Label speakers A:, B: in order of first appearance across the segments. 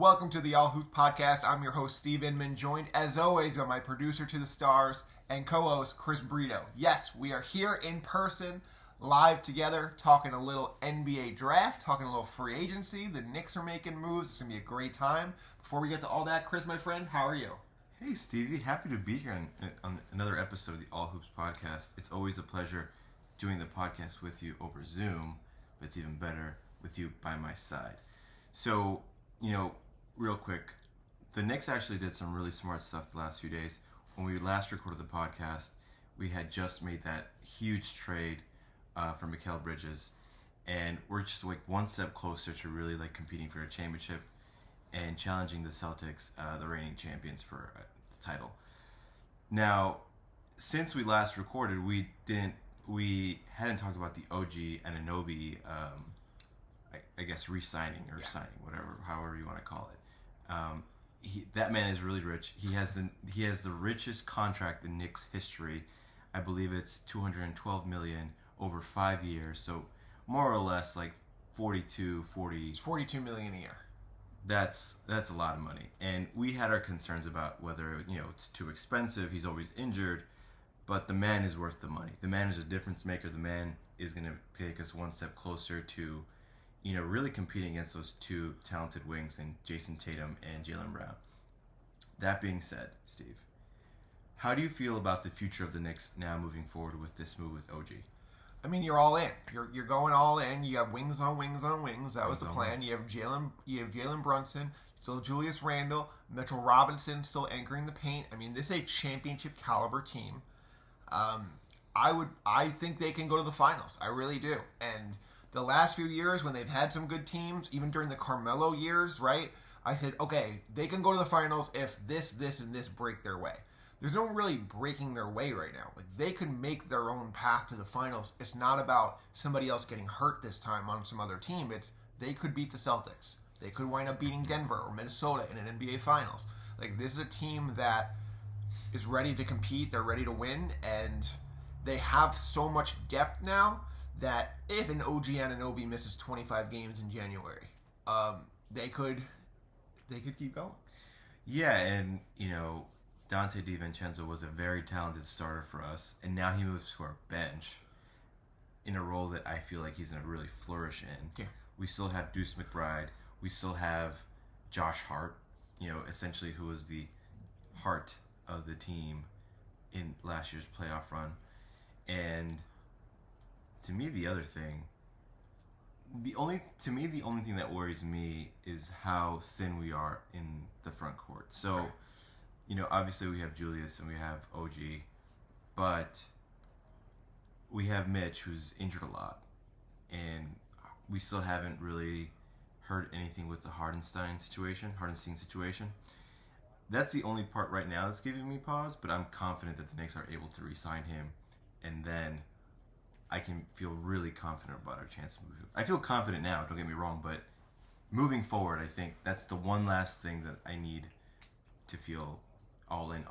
A: Welcome to the All Hoops Podcast. I'm your host, Steve Inman, joined as always by my producer to the stars and co-host, Chris Brito. Yes, we are here in person, live together, talking a little NBA draft, talking a little free agency. The Knicks are making moves. It's going to be a great time. Before we get to all that, Chris, my friend, how are you?
B: Hey, Stevie. Happy to be here on another episode of the All Hoops Podcast. It's always a pleasure doing the podcast with you over Zoom, but it's even better with you by my side. So, real quick, the Knicks actually did some really smart stuff the last few days. When we last recorded the podcast, we had just made that huge trade for Mikal Bridges, and we're just like one step closer to really like competing for a championship and challenging the Celtics, the reigning champions, for the title. Now, since we last recorded, we hadn't talked about the OG Anunoby, I guess resigning or signing, however you want to call it. That man is really rich. He has the richest contract in Knicks history. I believe it's $212 million over 5 years. So more or less like 42
A: million a year.
B: That's a lot of money. And we had our concerns about whether it's too expensive. He's always injured, but the man is worth the money. The man is a difference maker. The man is going to take us one step closer to really competing against those two talented wings in Jason Tatum and Jaylen Brown. That being said, Steve, how do you feel about the future of the Knicks now moving forward with this move with OG?
A: I mean, you're all in. You're going all in. You have wings on wings on wings. That was the plan. You have Jalen Brunson, still Julius Randle, Mitchell Robinson still anchoring the paint. I mean, this is a championship caliber team. I think they can go to the finals. I really do. And the last few years when they've had some good teams, even during the Carmelo years, right? I said, okay, they can go to the finals if this, and this break their way. There's no really breaking their way right now. Like, they can make their own path to the finals. It's not about somebody else getting hurt this time on some other team. It's they could beat the Celtics. They could wind up beating Denver or Minnesota in an NBA Finals. Like, this is a team that is ready to compete. They're ready to win, and they have so much depth now that if an OG Anunoby misses 25 games in January, they could keep going.
B: Yeah, and Dante DiVincenzo was a very talented starter for us, and now he moves to our bench in a role that I feel like he's going to really flourish in.
A: Yeah.
B: We still have Deuce McBride. We still have Josh Hart, essentially who was the heart of the team in last year's playoff run. And to me, the only thing that worries me is how thin we are in the front court. So, obviously we have Julius and we have OG, but we have Mitch, who's injured a lot, and we still haven't really heard anything with the Hardenstein situation. That's the only part right now that's giving me pause, but I'm confident that the Knicks are able to re-sign him, and then I can feel really confident about our chance to move. I feel confident now, don't get me wrong, but moving forward, I think that's the one last thing that I need to feel all in.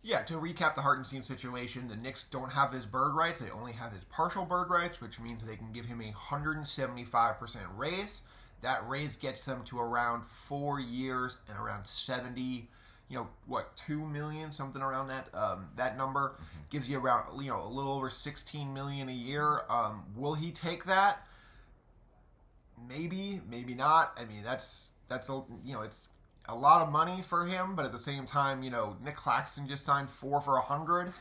A: Yeah, to recap the Hartenstein situation, the Knicks don't have his bird rights. They only have his partial bird rights, which means they can give him a 175% raise. That raise gets them to around 4 years and around 70, 2 million, something around that. That number gives you around, a little over 16 million a year. Will he take that? Maybe not. I mean, that's it's a lot of money for him, but at the same time, Nick Claxton just signed 4 for $100.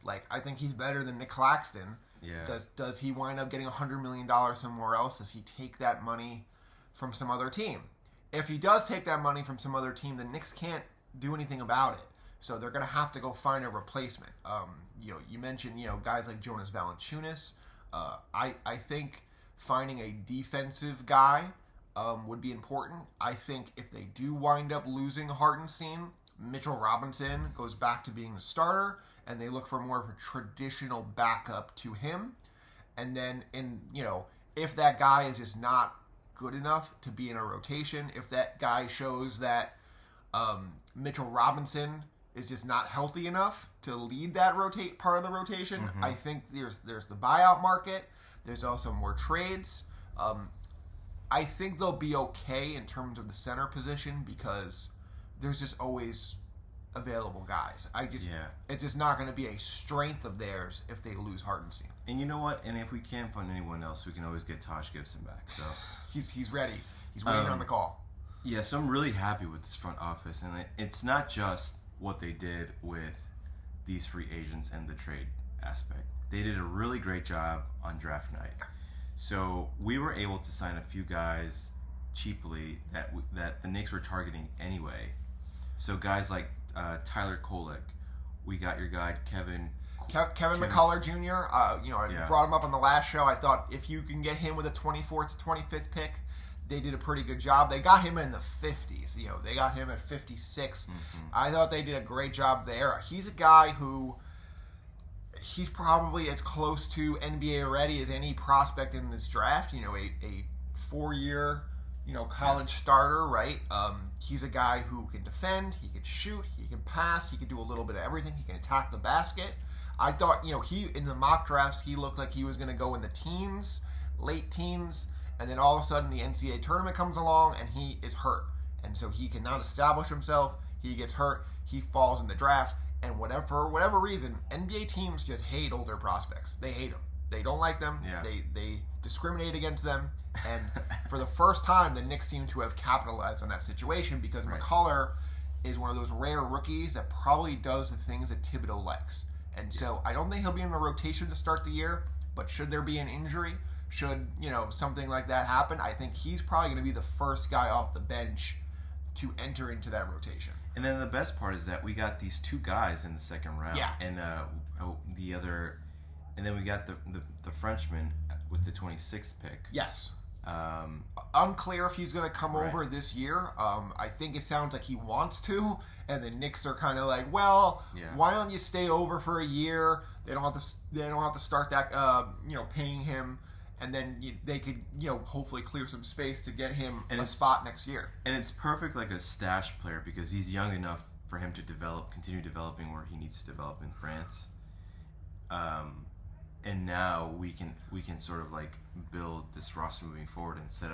A: Like, I think he's better than Nick Claxton.
B: Yeah.
A: Does he wind up getting $100 million somewhere else? Does he take that money from some other team? If he does take that money from some other team, the Knicks can't do anything about it. So they're going to have to go find a replacement. You mentioned, guys like Jonas Valanciunas. I think finding a defensive guy would be important. I think if they do wind up losing Hartenstein, Mitchell Robinson goes back to being the starter, and they look for more of a traditional backup to him. And then, if that guy is just not good enough to be in a rotation, if that guy shows that Mitchell Robinson is just not healthy enough to lead that part of the rotation, I think there's the buyout market. There's also more trades. I think they'll be okay in terms of the center position because there's just always available guys. It's just not going to be a strength of theirs if they lose Hartenstein.
B: And you know what? And if we can't find anyone else, we can always get Taj Gibson back. So
A: he's ready. He's waiting on the call.
B: Yeah, so I'm really happy with this front office, and it's not just what they did with these free agents and the trade aspect. They did a really great job on draft night. So we were able to sign a few guys cheaply that the Knicks were targeting anyway. So guys like Tyler Kolek, we got your guy Kevin
A: McCullough Jr. I brought him up on the last show. I thought if you can get him with a 24th to 25th pick, they did a pretty good job. They got him in the 50s. They got him at 56. Mm-hmm. I thought they did a great job there. He's a guy who he's probably as close to NBA ready as any prospect in this draft. A 4-year college starter, right? He's a guy who can defend, he can shoot, he can pass, he can do a little bit of everything. He can attack the basket. I thought, he in the mock drafts, he looked like he was going to go in the teens, late teens, and then all of a sudden the NCAA tournament comes along and he is hurt. And so he cannot establish himself. He gets hurt. He falls in the draft. And for whatever reason, NBA teams just hate older prospects. They hate them. They don't like them.
B: Yeah.
A: They discriminate against them. And for the first time, the Knicks seem to have capitalized on that situation because McCullough is one of those rare rookies that probably does the things that Thibodeau likes. And so I don't think he'll be in the rotation to start the year, but should there be an injury, should something like that happen, I think he's probably going to be the first guy off the bench to enter into that rotation.
B: And then the best part is that we got these two guys in the second round.
A: Yeah.
B: And and then we got the Frenchman with the 26th pick.
A: Yes. Unclear if he's going to come over this year. I think it sounds like he wants to, and the Knicks are kind of like, well, why don't you stay over for a year? They don't have to start that paying him, and then they could hopefully clear some space to get him a spot next year.
B: And it's perfect like a stash player because he's young enough for him to continue developing where he needs to develop in France. And now we can sort of like build this roster moving forward and set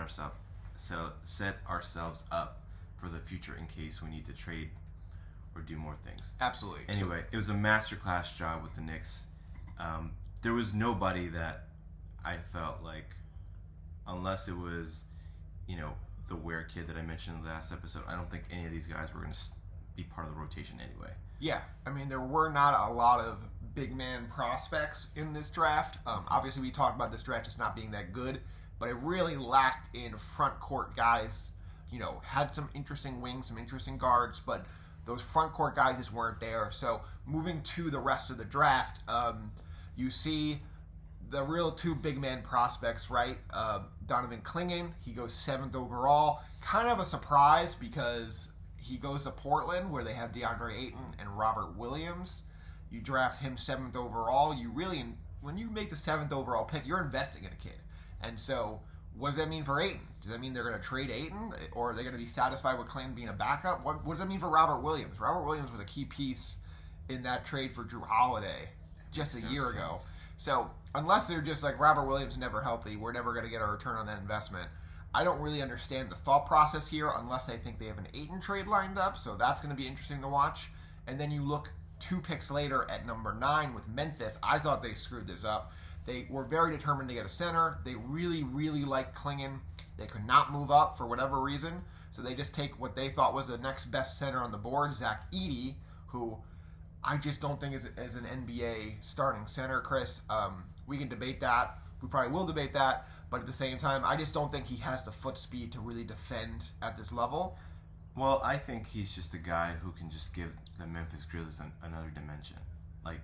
B: ourselves up for the future in case we need to trade or do more things.
A: Absolutely.
B: Anyway, it was a masterclass job with the Knicks. There was nobody that I felt like, unless it was, the Ware kid that I mentioned in the last episode, I don't think any of these guys were going to be part of the rotation anyway.
A: Yeah, I mean, there were not a lot of big man prospects in this draft. Obviously, we talked about this draft just not being that good, but it really lacked in front court guys. Had some interesting wings, some interesting guards, but those front court guys just weren't there. So moving to the rest of the draft, you see the real two big man prospects, right? Donovan Clingan, he goes 7th overall. Kind of a surprise because he goes to Portland where they have DeAndre Ayton and Robert Williams. You draft him 7th overall. When you make the 7th overall pick, you're investing in a kid. And so what does that mean for Ayton? Does that mean they're going to trade Ayton? Or are they going to be satisfied with Clingan being a backup? What does that mean for Robert Williams? Robert Williams was a key piece in that trade for Drew Holiday just a year ago. So unless they're just like Robert Williams never healthy, we're never going to get a return on that investment. I don't really understand the thought process here unless they think they have an Ayton trade lined up. So that's going to be interesting to watch. And then you look 2 picks later at number 9 with Memphis. I thought they screwed this up. They were very determined to get a center. They really, really liked Clingan. They could not move up for whatever reason. So they just take what they thought was the next best center on the board, Zach Edey, who I just don't think is an NBA starting center, Chris. We can debate that. We probably will debate that. But at the same time, I just don't think he has the foot speed to really defend at this level.
B: Well, I think he's just a guy who can just give the Memphis Grizzlies another dimension. Like,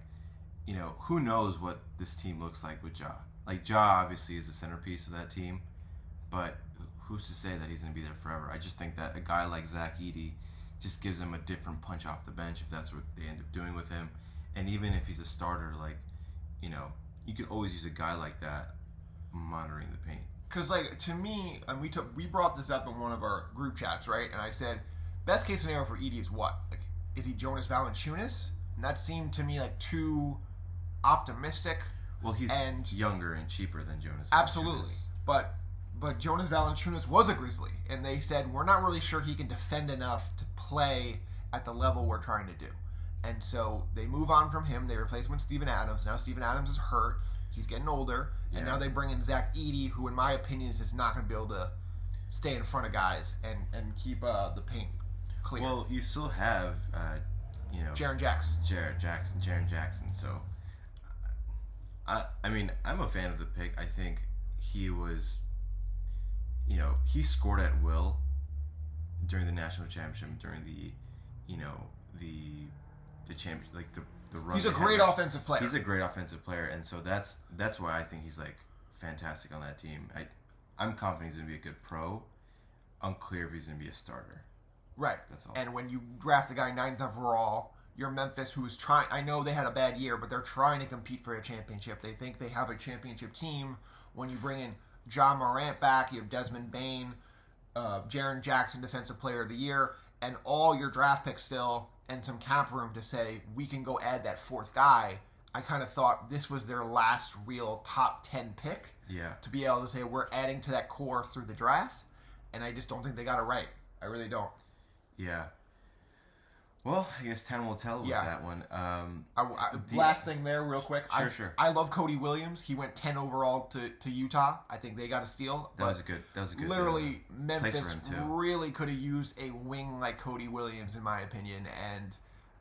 B: who knows what this team looks like with Ja. Like, Ja obviously is the centerpiece of that team, but who's to say that he's going to be there forever? I just think that a guy like Zach Edey just gives him a different punch off the bench if that's what they end up doing with him. And even if he's a starter, like, you could always use a guy like that monitoring the paint.
A: Because, like, to me, and we brought this up in one of our group chats, right? And I said, best case scenario for Edey is what? Like, is he Jonas Valanciunas? And that seemed to me like too optimistic.
B: Well, he's younger and cheaper than Jonas Valanciunas.
A: Absolutely. But But Jonas Valanciunas was a Grizzly, and they said, we're not really sure he can defend enough to play at the level we're trying to do. And so they move on from him. They replace him with Steven Adams. Now Steven Adams is hurt. He's getting older. And now they bring in Zach Edey, who in my opinion is just not going to be able to stay in front of guys and keep the paint clear.
B: Well, you still have,
A: Jaren Jackson.
B: Jaren Jackson. So, I mean, I'm a fan of the pick. I think he was, he scored at will during the national championship, during the championship, like the run.
A: He's a great offensive player.
B: He's a great offensive player, and so that's why I think he's like fantastic on that team. I'm confident he's gonna be a good pro. Unclear if he's gonna be a starter.
A: Right.
B: That's all.
A: And when you draft a guy 9th overall, you're Memphis, who's trying. I know they had a bad year, but they're trying to compete for a championship. They think they have a championship team. When you bring in John Morant back, you have Desmond Bane, Jaren Jackson, Defensive Player of the Year, and all your draft picks still, and some cap room to say we can go add that fourth guy. I kind of thought this was their last real top 10 pick.
B: Yeah.
A: To be able to say we're adding to that core through the draft, and I just don't think they got it right. I really don't.
B: Yeah. Well, I guess time will tell with that one.
A: Last thing there, real quick.
B: Sure.
A: I love Cody Williams. He went 10 overall to Utah. I think they got a steal.
B: That was a good.
A: Literally, Memphis really could have used a wing like Cody Williams, in my opinion. And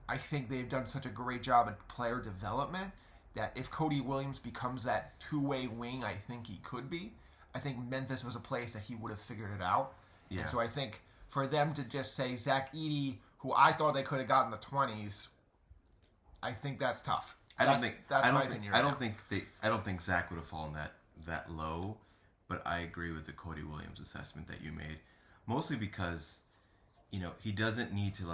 A: I think they've done such a great job at player development that if Cody Williams becomes that two-way wing, I think he could be. I think Memphis was a place that he would have figured it out.
B: Yeah.
A: And so I think for them to just say Zach Edey, who I thought they could have gotten in the 20s, I think that's tough.
B: I don't think Zach would have fallen that low, but I agree with the Cody Williams assessment that you made, mostly because he doesn't need to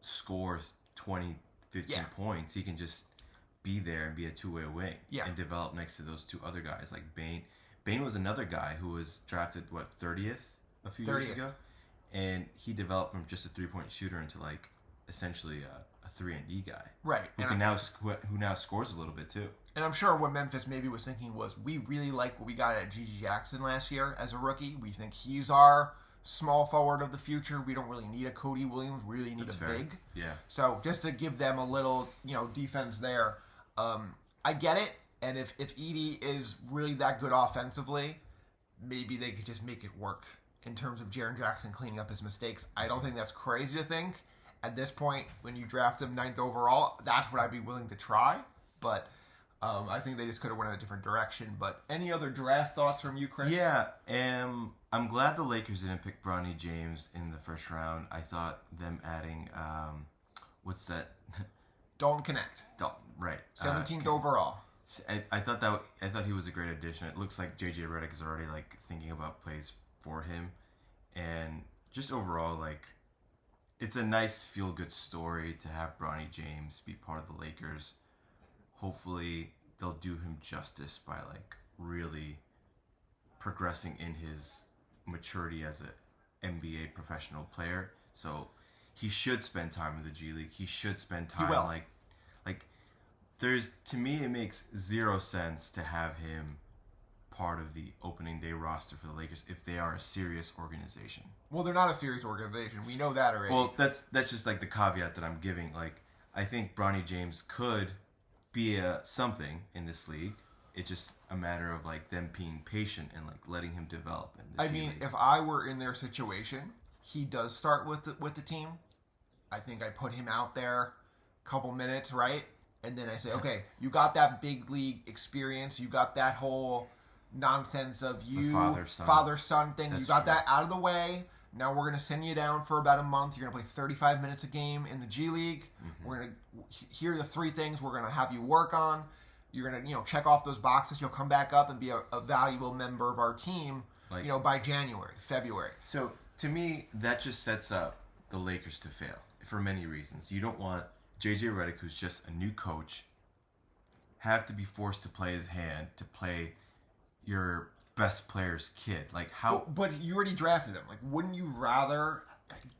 B: score 20, 15 points. He can just be there and be a two-way wing and develop next to those two other guys like Bane. Bane was another guy who was drafted 30th a few years ago. And he developed from just a 3-point shooter into essentially a 3-and-D guy,
A: right?
B: Who now scores a little bit too.
A: And I'm sure what Memphis maybe was thinking was, we really like what we got at G.G. Jackson last year as a rookie. We think he's our small forward of the future. We don't really need a Cody Williams. We really need big.
B: Yeah.
A: So just to give them a little defense there, I get it. And if Edey is really that good offensively, maybe they could just make it work. In terms of Jaren Jackson cleaning up his mistakes, I don't think that's crazy to think. At this point, when you draft him 9th overall, that's what I'd be willing to try. But I think they just could have went in a different direction. But any other draft thoughts from you, Chris?
B: Yeah, I'm glad the Lakers didn't pick Bronny James in the first round. I thought them adding, what's that?
A: Dalton Connect.
B: Right.
A: 17th overall.
B: I thought he was a great addition. It looks like JJ Redick is already thinking about plays for him, and just overall it's a nice feel-good story to have Bronny James be part of the Lakers. Hopefully they'll do him justice by really progressing in his maturity as an NBA professional player. So he should spend time in the G League. He should spend time to me it makes zero sense to have him part of the opening day roster for the Lakers if they are a serious organization.
A: Well, they're not a serious organization. We know that already.
B: Well, that's just the caveat that I'm giving. I think Bronny James could be something in this league. It's just a matter of them being patient and letting him develop.
A: If I were in their situation, he does start with the team. I think I put him out there a couple minutes, right? And then I say, okay, you got that big league experience. You got that whole nonsense of father-son thing.
B: That's
A: you got
B: true.
A: that out of the way. Now we're going to send you down for about a month. You're going to play 35 minutes a game in the G League. Mm-hmm. We're going to here are the 3 things we're going to have you work on. You're going to check off those boxes. You'll come back up and be a valuable member of our team by January, February.
B: So to me, that just sets up the Lakers to fail for many reasons. You don't want JJ Redick, who's just a new coach, have to be forced to play his hand to play your best player's kid. How?
A: But you already drafted him. Wouldn't you rather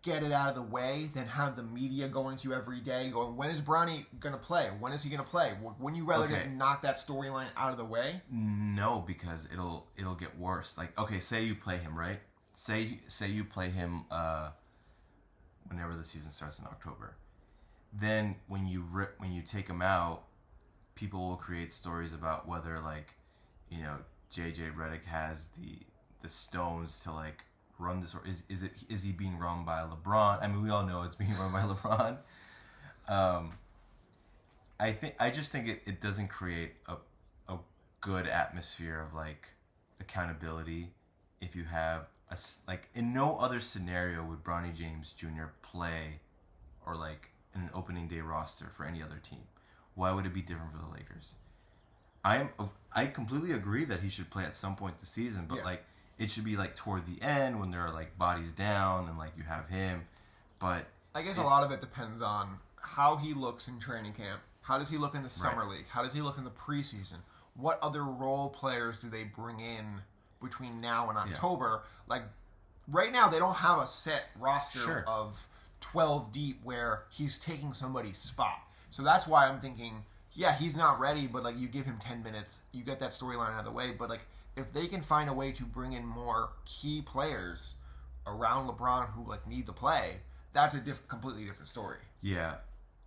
A: get it out of the way than have the media going to you every day going, when is Bronny going to play? When is he going to play? Wouldn't you rather just knock that storyline out of the way?
B: No, because it'll get worse. Like, okay, say you play him, right? Say you play him whenever the season starts in October. Then when you take him out, people will create stories about whether, like, you know, JJ Redick has the stones to, like, run this, or is he being run by LeBron? I mean, we all know it's being run by LeBron. I just think it doesn't create a good atmosphere of, like, accountability if you have like, in no other scenario would Bronny James Jr. play or, like, in an opening day roster for any other team. Why would it be different for the Lakers? I completely agree that he should play at some point this season, but like, it should be like toward the end when there are, like, bodies down and, like, you have him. But
A: I guess a lot of it depends on how he looks in training camp. How does he look in the summer league? How does he look in the preseason? What other role players do they bring in between now and October? Like, right now they don't have a set roster of 12 deep where he's taking somebody's spot. So that's why I'm thinking, yeah, he's not ready, but, like, you give him 10 minutes, you get that storyline out of the way. But, like, if they can find a way to bring in more key players around LeBron who, like, need to play, that's a completely different story.
B: Yeah.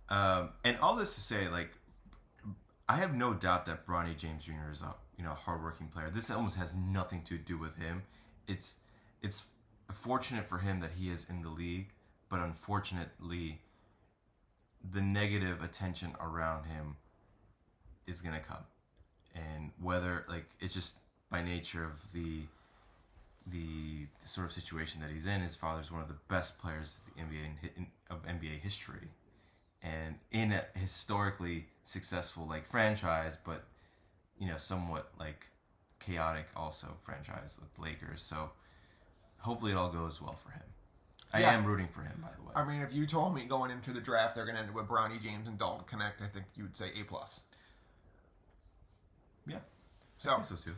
B: And all this to say, like, I have no doubt that Bronny James Jr. is a hardworking player. This almost has nothing to do with him. It's fortunate for him that he is in the league, but unfortunately, the negative attention around him is gonna come, and whether, like, it's just by nature of the sort of situation that he's in. His father's one of the best players of the NBA history, and in a historically successful, like, franchise, but, you know, somewhat, like, chaotic also franchise with the Lakers. So hopefully it all goes well for him. I am rooting for him, by the way.
A: I mean, if you told me going into the draft they're going to end with Bronny James and Dalton Connect, I think you would say A+.
B: Yeah,
A: so,
B: I think so too.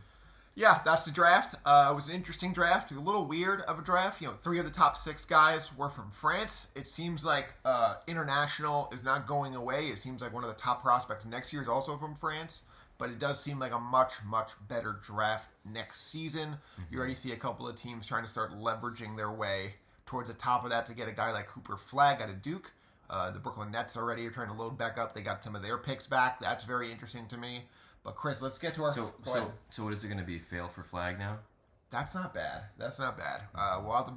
A: Yeah, that's the draft. It was an interesting draft. A little weird of a draft. You know, 3 of the top 6 guys were from France. It seems like international is not going away. It seems like one of the top prospects next year is also from France. But it does seem like a much, much better draft next season. Mm-hmm. You already see a couple of teams trying to start leveraging their way towards the top of that to get a guy like Cooper Flagg out of Duke. The Brooklyn Nets already are trying to load back up. They got some of their picks back. That's very interesting to me. But Chris, let's get to our...
B: So what is it going to be? Fail for Flagg now?
A: That's not bad. We'll have to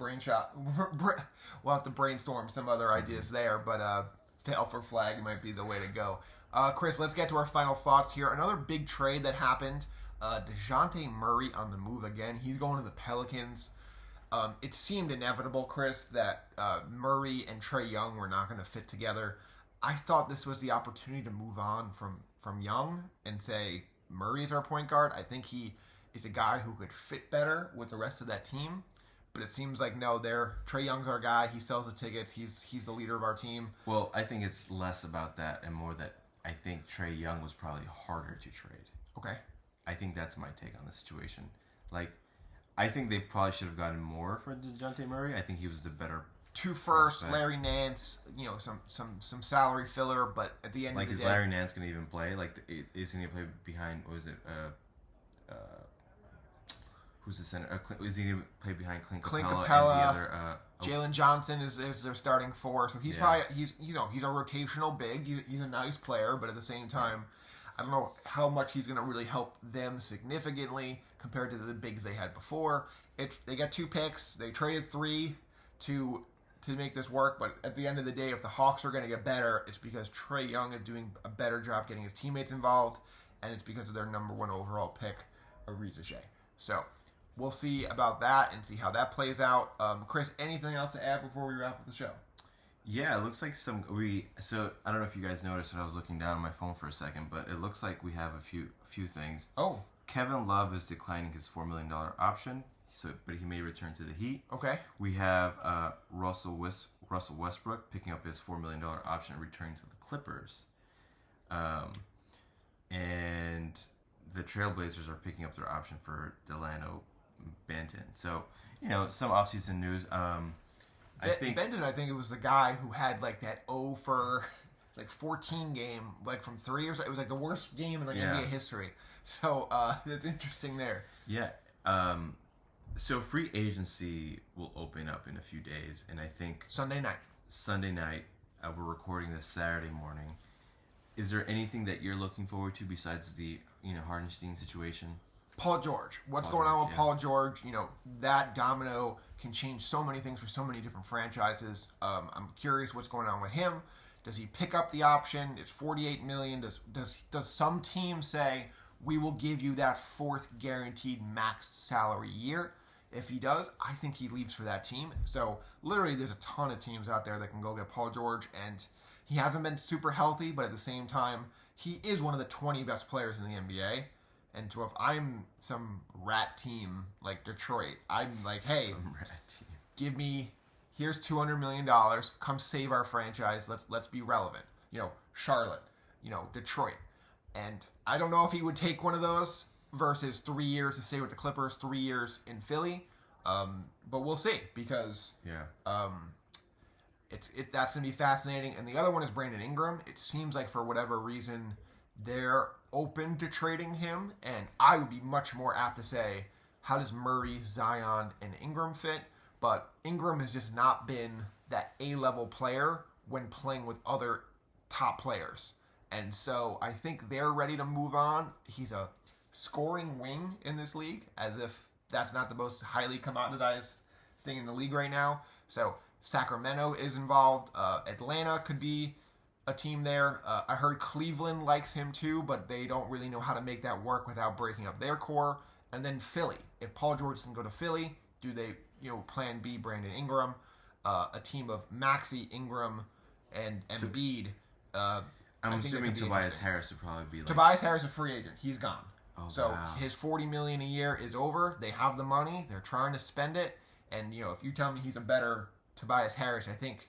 A: we'll have to brainstorm some other ideas there. But fail for Flagg might be the way to go. Chris, let's get to our final thoughts here. Another big trade that happened. DeJounte Murray on the move again. He's going to the Pelicans. It seemed inevitable, Chris, that Murray and Trae Young were not going to fit together. I thought this was the opportunity to move on from Young and say Murray's our point guard. I think he is a guy who could fit better with the rest of that team. But it seems like, no, Trae Young's our guy. He sells the tickets. He's the leader of our team.
B: Well, I think it's less about that and more that I think Trae Young was probably harder to trade.
A: Okay.
B: I think that's my take on the situation. Like, I think they probably should have gotten more for DeJounte Murray. I think he was the better
A: 2 firsts, Larry Nance, some salary filler, but at the end of the day...
B: Like, is Larry Nance going to even play? Like, is he going to play behind, what was it, who's the center? Is he going to play behind Clint Capella and the other...
A: Jalen Johnson is their starting 4, so he's probably... He's a rotational big. He's a nice player, but at the same time, I don't know how much he's going to really help them significantly compared to the bigs they had before. They got 2 picks. They traded 3 to make this work, but at the end of the day, if the Hawks are going to get better, it's because Trae Young is doing a better job getting his teammates involved, and it's because of their number 1 overall pick, Ariza Shea. So we'll see about that and see how that plays out. Chris, anything else to add before we wrap up the show?
B: Yeah, it looks like so I don't know if you guys noticed when I was looking down on my phone for a second, but it looks like we have a few things.
A: Oh.
B: Kevin Love is declining his $4 million option, but he may return to the Heat.
A: Okay.
B: We have Russell Westbrook picking up his $4 million option and returning to the Clippers. And the Trailblazers are picking up their option for Delano Banton. So, some offseason news. I think
A: Benton, I think it was the guy who had like that 0 for like 14 game, like from 3 or so. It was like the worst game in like NBA history. So it's interesting there.
B: Yeah. So free agency will open up in a few days, and I think
A: Sunday night.
B: We're recording this Saturday morning. Is there anything that you're looking forward to besides the Hartenstein situation?
A: Paul George. What's going on with Paul George? That domino can change so many things for so many different franchises. I'm curious what's going on with him. Does he pick up the option? It's $48 million. Does some team say, we will give you that fourth guaranteed max salary year? If he does, I think he leaves for that team. So literally there's a ton of teams out there that can go get Paul George, and he hasn't been super healthy, but at the same time, he is one of the 20 best players in the NBA. And so if I'm some rat team like Detroit, I'm like, hey, give me, here's $200 million. Come save our franchise. Let's be relevant. Charlotte, Detroit. And I don't know if he would take one of those versus 3 years to stay with the Clippers, 3 years in Philly. But we'll see, because that's going to be fascinating. And the other one is Brandon Ingram. It seems like for whatever reason they're open to trading him, and I would be much more apt to say, how does Murray, Zion, and Ingram fit? But Ingram has just not been that A-level player when playing with other top players. And so I think they're ready to move on. He's a scoring wing in this league, as if that's not the most highly commoditized thing in the league right now. So Sacramento is involved. Atlanta could be a team there. I heard Cleveland likes him too, but they don't really know how to make that work without breaking up their core. And then Philly. If Paul George can go to Philly, do they, plan B, Brandon Ingram, a team of Maxey, Ingram, and Embiid.
B: I'm assuming Tobias Harris would probably be like...
A: Tobias Harris is a free agent. He's gone.
B: Oh,
A: so
B: wow.
A: His $40 million a year is over. They have the money. They're trying to spend it. And, if you tell me he's a better Tobias Harris, I think,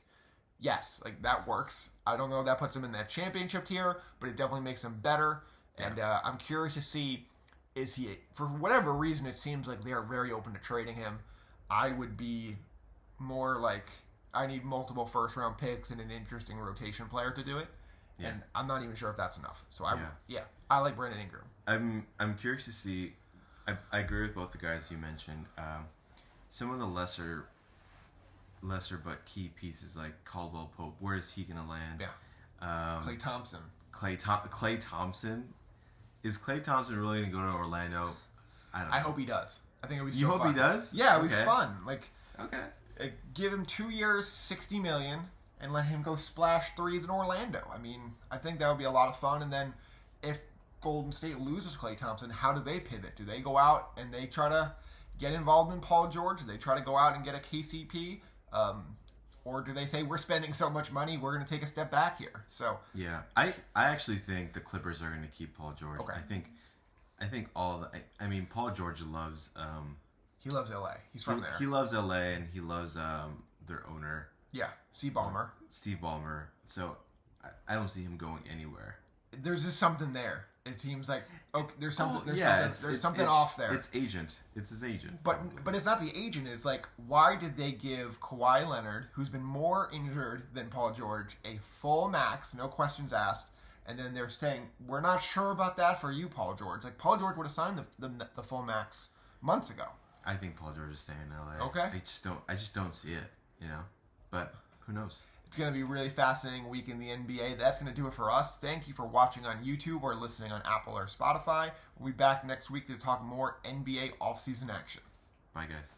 A: yes, like that works. I don't know if that puts him in that championship tier, but it definitely makes him better. And I'm curious to see, is he, for whatever reason, it seems like they're very open to trading him. I would be more like, I need multiple first-round picks and an interesting rotation player to do it. Yeah. And I'm not even sure if that's enough. So I like Brandon Ingram.
B: I'm curious to see. I agree with both the guys you mentioned. Some of the lesser but key pieces like Caldwell Pope. Where is he going to land?
A: Yeah. Klay Thompson.
B: Klay Thompson. Is Klay Thompson really going to go to Orlando? I don't know.
A: I hope he does. I think it would be
B: You
A: so
B: hope
A: fun.
B: he does?
A: Yeah, it would be fun.
B: Okay.
A: Give him 2 years, $60 million, and let him go splash threes in Orlando. I mean, I think that would be a lot of fun. And then if Golden State loses Klay Thompson, how do they pivot? Do they go out and they try to get involved in Paul George? Do they try to go out and get a KCP? Or do they say, we're spending so much money, we're going to take a step back here? So
B: yeah, I actually think the Clippers are going to keep Paul George.
A: Okay.
B: I think Paul George loves...
A: he loves LA. He's from there.
B: He loves LA, and he loves their owner.
A: Yeah, Steve Ballmer.
B: So I don't see him going anywhere.
A: There's just something there. It seems like there's something. There's something
B: it's
A: off there.
B: It's agent. It's his agent.
A: But it's not the agent. It's like, why did they give Kawhi Leonard, who's been more injured than Paul George, a full max, no questions asked, and then they're saying, we're not sure about that for you, Paul George. Like, Paul George would have signed the full max months ago.
B: I think Paul George is staying in LA.
A: Okay.
B: I just don't see it. But who knows?
A: It's going to be a really fascinating week in the NBA. That's going to do it for us. Thank you for watching on YouTube or listening on Apple or Spotify. We'll be back next week to talk more NBA offseason action.
B: Bye, guys.